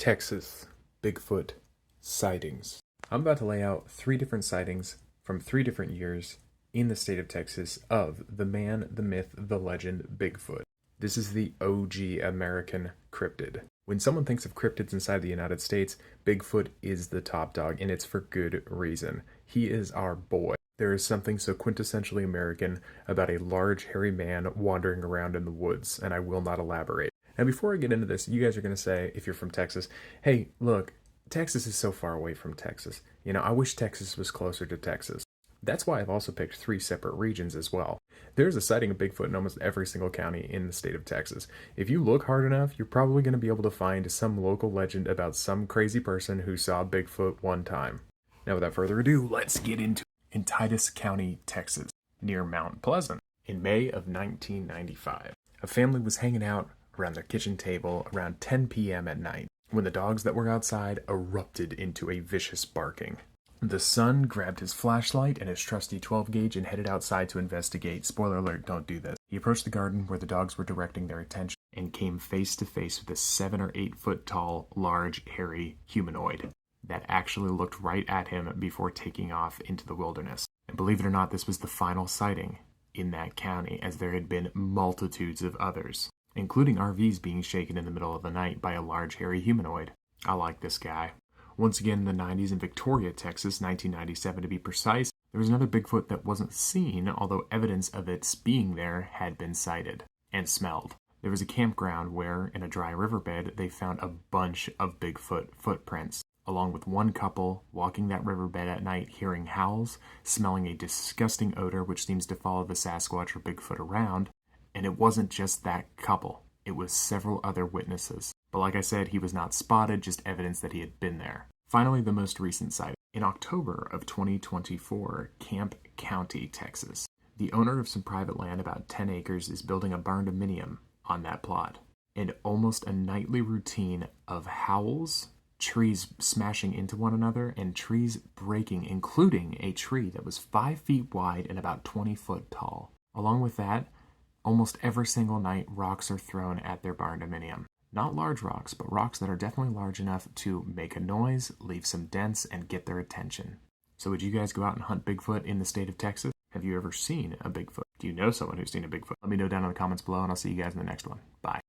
Texas Bigfoot sightings. I'm about to lay out 3 different sightings from 3 different years in the state of Texas of the man, the myth, the legend, Bigfoot. This is the OG American cryptid. When someone thinks of cryptids inside the United States, Bigfoot is the top dog, and it's for good reason. He is our boy. There is something so quintessentially American about a large, hairy man wandering around in the woods, and I will not elaborate. Now, before I get into this, you guys are going to say, if you're from Texas, hey, look, Texas is so far away from Texas. You know, I wish Texas was closer to Texas. That's why I've also picked 3 separate regions as well. There's a sighting of Bigfoot in almost every single county in the state of Texas. If you look hard enough, you're probably going to be able to find some local legend about some crazy person who saw Bigfoot one time. Now, without further ado, let's get into it. In Titus County, Texas, near Mount Pleasant, in May of 1995, a family was hanging out around their kitchen table around 10 p.m. at night when the dogs that were outside erupted into a vicious barking. The son grabbed his flashlight and his trusty 12-gauge and headed outside to investigate. Spoiler alert, don't do this. He approached the garden where the dogs were directing their attention and came face to face with a 7 or 8 foot tall, large, hairy humanoid that actually looked right at him before taking off into the wilderness. And believe it or not, this was the final sighting in that county, as there had been multitudes of others, including RVs being shaken in the middle of the night by a large, hairy humanoid. I like this guy. Once again, in the 90s in Victoria, Texas, 1997 to be precise, there was another Bigfoot that wasn't seen, although evidence of its being there had been sighted and smelled. There was a campground where, in a dry riverbed, they found a bunch of Bigfoot footprints, along with one couple walking that riverbed at night, hearing howls, smelling a disgusting odor which seems to follow the Sasquatch or Bigfoot around. And it wasn't just that couple, it was several other witnesses. But like I said, he was not spotted, just evidence that he had been there. Finally, the most recent sighting. In October of 2024, Camp County, Texas, the owner of some private land, about 10 acres, is building a barn-dominium on that plot. And almost a nightly routine of howls, trees smashing into one another, and trees breaking, including a tree that was 5 feet wide and about 20 foot tall. Along with that, almost every single night, rocks are thrown at their barn-dominium. Not large rocks, but rocks that are definitely large enough to make a noise, leave some dents, and get their attention. So would you guys go out and hunt Bigfoot in the state of Texas? Have you ever seen a Bigfoot? Do you know someone who's seen a Bigfoot? Let me know down in the comments below, and I'll see you guys in the next one. Bye.